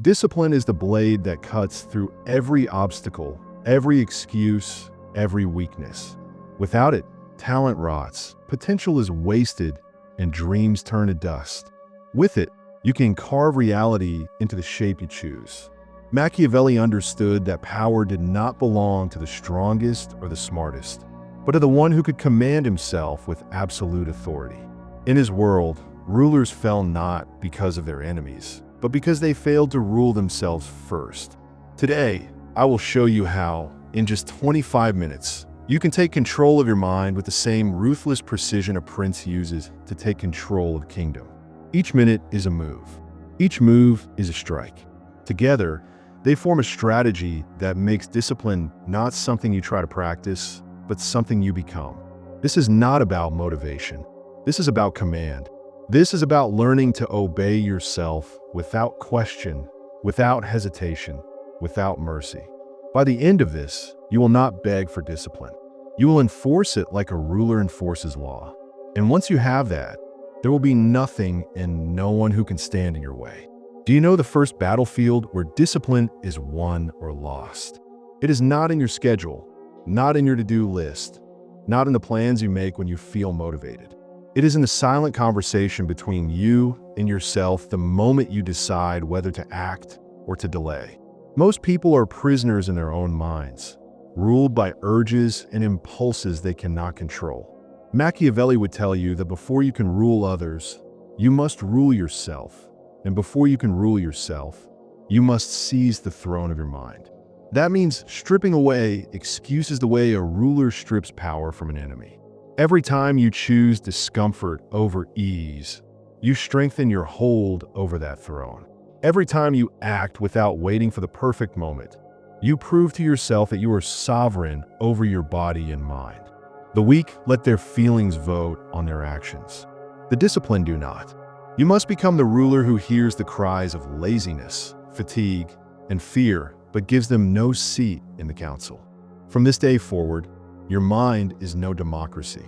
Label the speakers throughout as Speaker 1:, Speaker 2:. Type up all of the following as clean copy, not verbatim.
Speaker 1: Discipline is the blade that cuts through every obstacle, every excuse, every weakness. Without it, talent rots, potential is wasted, and dreams turn to dust. With it, you can carve reality into the shape you choose. Machiavelli understood that power did not belong to the strongest or the smartest, but to the one who could command himself with absolute authority. In his world, rulers fell not because of their enemies, but because they failed to rule themselves first. Today, I will show you how, in just 25 minutes, you can take control of your mind with the same ruthless precision a prince uses to take control of a kingdom. Each minute is a move. Each move is a strike. Together, they form a strategy that makes discipline not something you try to practice, but something you become. This is not about motivation. This is about command. This is about learning to obey yourself without question, without hesitation, without mercy. By the end of this, you will not beg for discipline. You will enforce it like a ruler enforces law. And once you have that, there will be nothing and no one who can stand in your way. Do you know the first battlefield where discipline is won or lost? It is not in your schedule, not in your to-do list, not in the plans you make when you feel motivated. It is in the silent conversation between you and yourself the moment you decide whether to act or to delay. Most people are prisoners in their own minds, ruled by urges and impulses they cannot control. Machiavelli would tell you that before you can rule others, you must rule yourself. And before you can rule yourself, you must seize the throne of your mind. That means stripping away excuses the way a ruler strips power from an enemy. Every time you choose discomfort over ease, you strengthen your hold over that throne. Every time you act without waiting for the perfect moment, you prove to yourself that you are sovereign over your body and mind. The weak let their feelings vote on their actions. The disciplined do not. You must become the ruler who hears the cries of laziness, fatigue, and fear, but gives them no seat in the council. From this day forward, your mind is no democracy.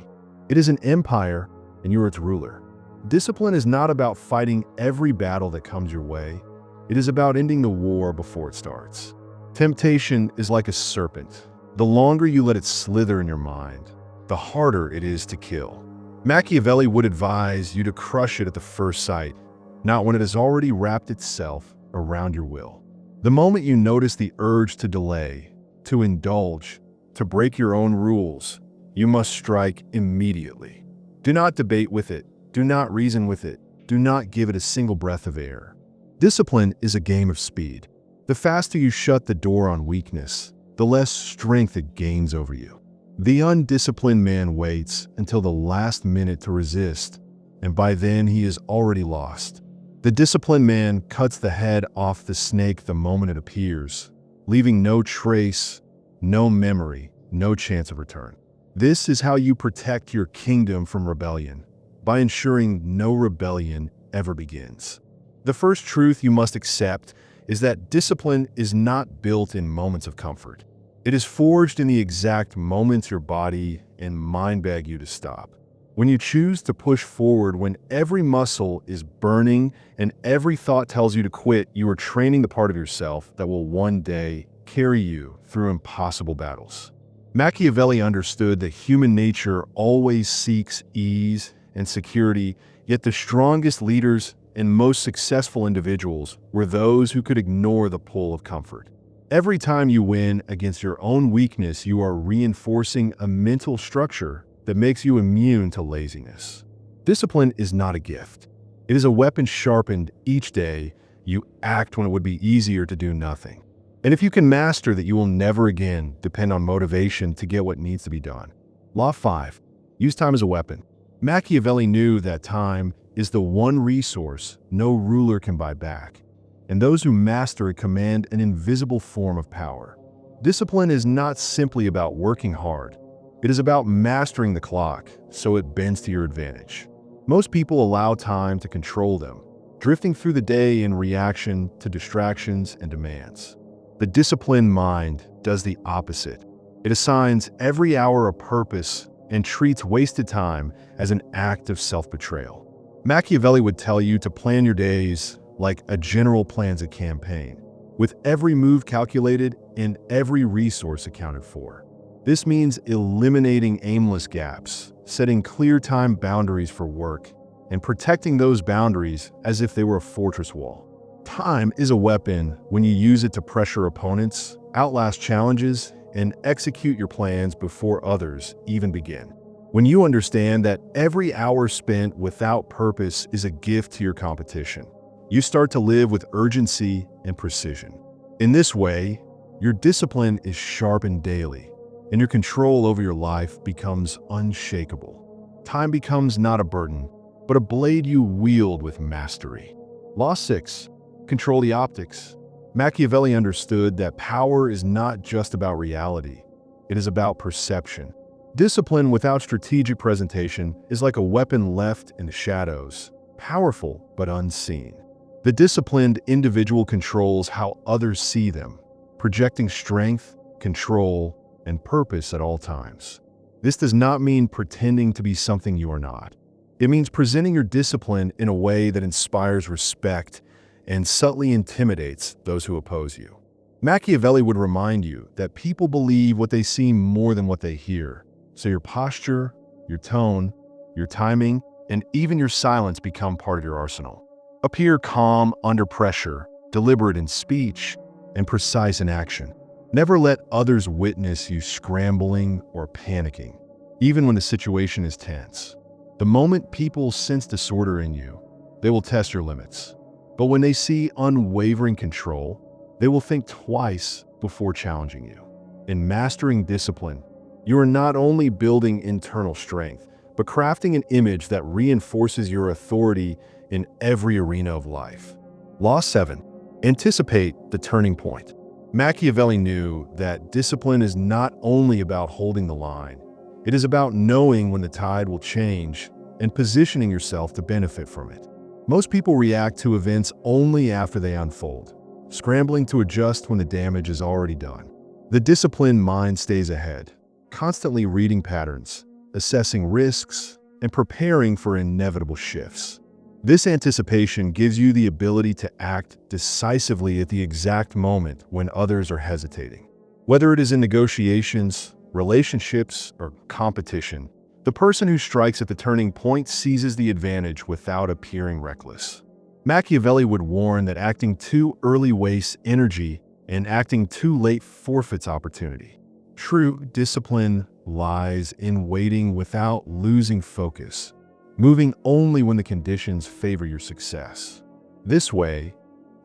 Speaker 1: It is an empire, and you are its ruler. Discipline is not about fighting every battle that comes your way. It is about ending the war before it starts. Temptation is like a serpent. The longer you let it slither in your mind, the harder it is to kill. Machiavelli would advise you to crush it at the first sight, not when it has already wrapped itself around your will. The moment you notice the urge to delay, to indulge, to break your own rules, you must strike immediately. Do not debate with it. Do not reason with it. Do not give it a single breath of air. Discipline is a game of speed. The faster you shut the door on weakness, the less strength it gains over you. The undisciplined man waits until the last minute to resist, and by then he is already lost. The disciplined man cuts the head off the snake the moment it appears, leaving no trace, no memory, no chance of return. This is how you protect your kingdom from rebellion, by ensuring no rebellion ever begins. The first truth you must accept is that discipline is not built in moments of comfort. It is forged in the exact moments your body and mind beg you to stop. When you choose to push forward when every muscle is burning and every thought tells you to quit, you are training the part of yourself that will one day carry you through impossible battles. Machiavelli understood that human nature always seeks ease and security, yet the strongest leaders and most successful individuals were those who could ignore the pull of comfort. Every time you win against your own weakness, you are reinforcing a mental structure that makes you immune to laziness. Discipline is not a gift. It is a weapon sharpened each day you act when it would be easier to do nothing. And if you can master that, you will never again depend on motivation to get what needs to be done. Law 5. Use time as a weapon. Machiavelli knew that time is the one resource no ruler can buy back, and those who master it command an invisible form of power. Discipline is not simply about working hard. It is about mastering the clock so it bends to your advantage. Most people allow time to control them, drifting through the day in reaction to distractions and demands. The disciplined mind does the opposite. It assigns every hour a purpose and treats wasted time as an act of self-betrayal. Machiavelli would tell you to plan your days, like a general plans a campaign, with every move calculated and every resource accounted for. This means eliminating aimless gaps, setting clear time boundaries for work, and protecting those boundaries as if they were a fortress wall. Time is a weapon when you use it to pressure opponents, outlast challenges, and execute your plans before others even begin. When you understand that every hour spent without purpose is a gift to your competition, you start to live with urgency and precision. In this way, your discipline is sharpened daily, and your control over your life becomes unshakable. Time becomes not a burden, but a blade you wield with mastery. Law 6. Control the optics. Machiavelli understood that power is not just about reality, it is about perception. Discipline without strategic presentation is like a weapon left in the shadows, powerful but unseen. The disciplined individual controls how others see them, projecting strength, control, and purpose at all times. This does not mean pretending to be something you are not. It means presenting your discipline in a way that inspires respect and subtly intimidates those who oppose you. Machiavelli would remind you that people believe what they see more than what they hear. So your posture, your tone, your timing, and even your silence become part of your arsenal. Appear calm under pressure, deliberate in speech, and precise in action. Never let others witness you scrambling or panicking, even when the situation is tense. The moment people sense disorder in you, they will test your limits. But when they see unwavering control, they will think twice before challenging you. In mastering discipline, you are not only building internal strength, but crafting an image that reinforces your authority in every arena of life. Law 7. Anticipate the turning point. Machiavelli knew that discipline is not only about holding the line, it is about knowing when the tide will change and positioning yourself to benefit from it. Most people react to events only after they unfold, scrambling to adjust when the damage is already done. The disciplined mind stays ahead, constantly reading patterns, assessing risks, and preparing for inevitable shifts. This anticipation gives you the ability to act decisively at the exact moment when others are hesitating. Whether it is in negotiations, relationships, or competition, the person who strikes at the turning point seizes the advantage without appearing reckless. Machiavelli would warn that acting too early wastes energy and acting too late forfeits opportunity. True discipline lies in waiting without losing focus, moving only when the conditions favor your success. This way,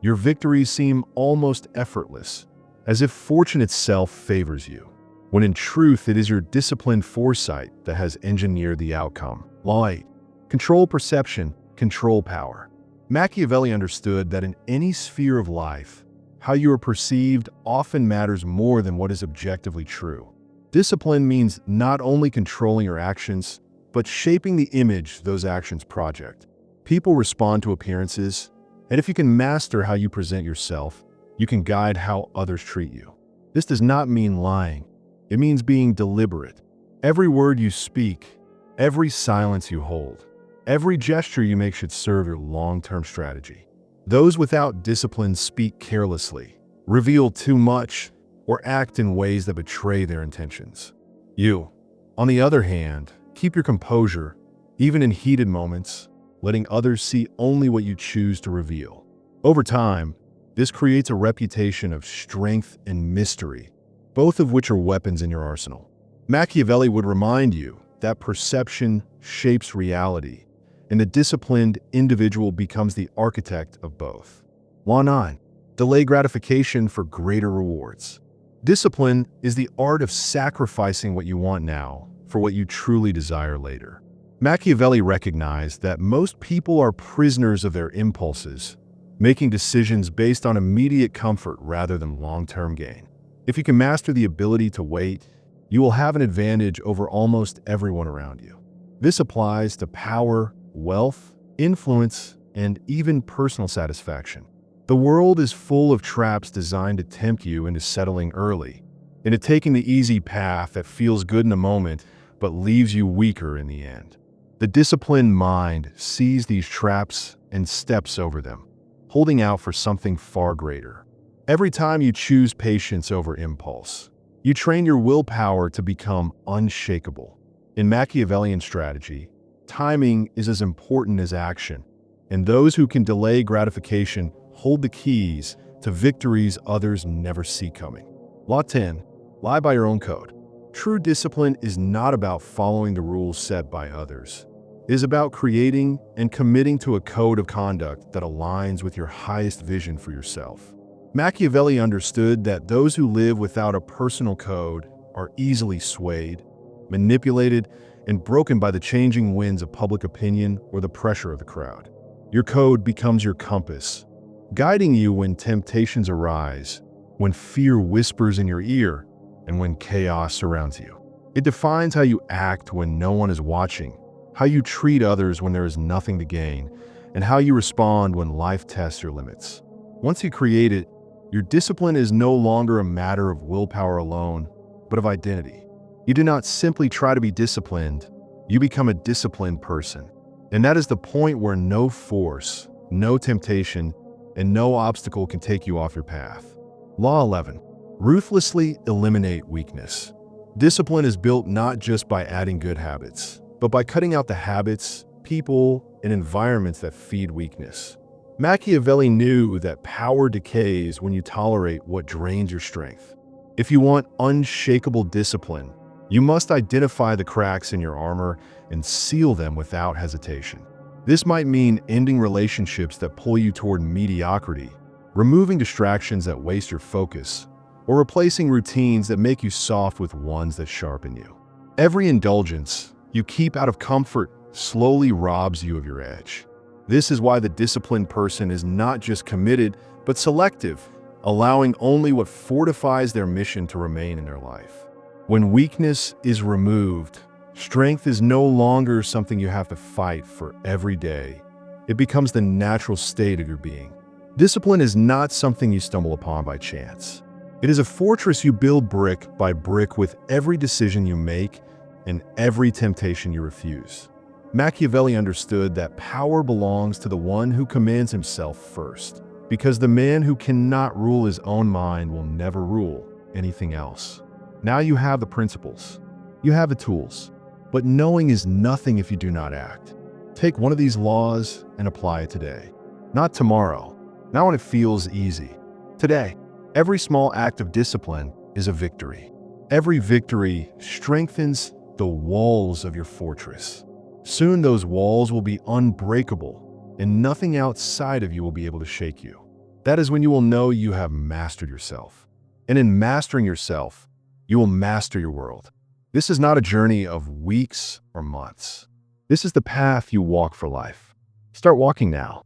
Speaker 1: your victories seem almost effortless, as if fortune itself favors you, when in truth it is your disciplined foresight that has engineered the outcome. Law 8. Control perception, control power. Machiavelli understood that in any sphere of life, how you are perceived often matters more than what is objectively true. Discipline means not only controlling your actions, but shaping the image those actions project. People respond to appearances, and if you can master how you present yourself, you can guide how others treat you. This does not mean lying. It means being deliberate. Every word you speak, every silence you hold, every gesture you make should serve your long-term strategy. Those without discipline speak carelessly, reveal too much, or act in ways that betray their intentions. You, on the other hand, keep your composure, even in heated moments, letting others see only what you choose to reveal. Over time, this creates a reputation of strength and mystery, both of which are weapons in your arsenal. Machiavelli would remind you that perception shapes reality, and the disciplined individual becomes the architect of both. Law 9. Delay gratification for greater rewards. Discipline is the art of sacrificing what you want now for what you truly desire later. Machiavelli recognized that most people are prisoners of their impulses, making decisions based on immediate comfort rather than long-term gain. If you can master the ability to wait, you will have an advantage over almost everyone around you. This applies to power, wealth, influence, and even personal satisfaction. The world is full of traps designed to tempt you into settling early, into taking the easy path that feels good in a moment but leaves you weaker in the end. The disciplined mind sees these traps and steps over them, holding out for something far greater. Every time you choose patience over impulse, you train your willpower to become unshakable. In Machiavellian strategy, timing is as important as action, and those who can delay gratification hold the keys to victories others never see coming. Law 10. Lie by your own code. True discipline is not about following the rules set by others. It is about creating and committing to a code of conduct that aligns with your highest vision for yourself. Machiavelli understood that those who live without a personal code are easily swayed, manipulated, and broken by the changing winds of public opinion or the pressure of the crowd. Your code becomes your compass, guiding you when temptations arise, when fear whispers in your ear, and when chaos surrounds you. It defines how you act when no one is watching, how you treat others when there is nothing to gain, and how you respond when life tests your limits. Once you create it, your discipline is no longer a matter of willpower alone, but of identity. You do not simply try to be disciplined, you become a disciplined person. And that is the point where no force, no temptation, and no obstacle can take you off your path. Law 11. Ruthlessly eliminate weakness. Discipline is built not just by adding good habits, but by cutting out the habits, people, and environments that feed weakness. Machiavelli knew that power decays when you tolerate what drains your strength. If you want unshakable discipline, you must identify the cracks in your armor and seal them without hesitation. This might mean ending relationships that pull you toward mediocrity, removing distractions that waste your focus, or replacing routines that make you soft with ones that sharpen you. Every indulgence you keep out of comfort slowly robs you of your edge. This is why the disciplined person is not just committed, but selective, allowing only what fortifies their mission to remain in their life. When weakness is removed, strength is no longer something you have to fight for every day. It becomes the natural state of your being. Discipline is not something you stumble upon by chance. It is a fortress you build brick by brick with every decision you make and every temptation you refuse. Machiavelli understood that power belongs to the one who commands himself first, because the man who cannot rule his own mind will never rule anything else. Now you have the principles, you have the tools, but knowing is nothing if you do not act. Take one of these laws and apply it today. Not tomorrow, not when it feels easy. Today, every small act of discipline is a victory. Every victory strengthens the walls of your fortress. Soon those walls will be unbreakable, and nothing outside of you will be able to shake you. That is when you will know you have mastered yourself. And in mastering yourself, you will master your world. This is not a journey of weeks or months. This is the path you walk for life. Start walking now.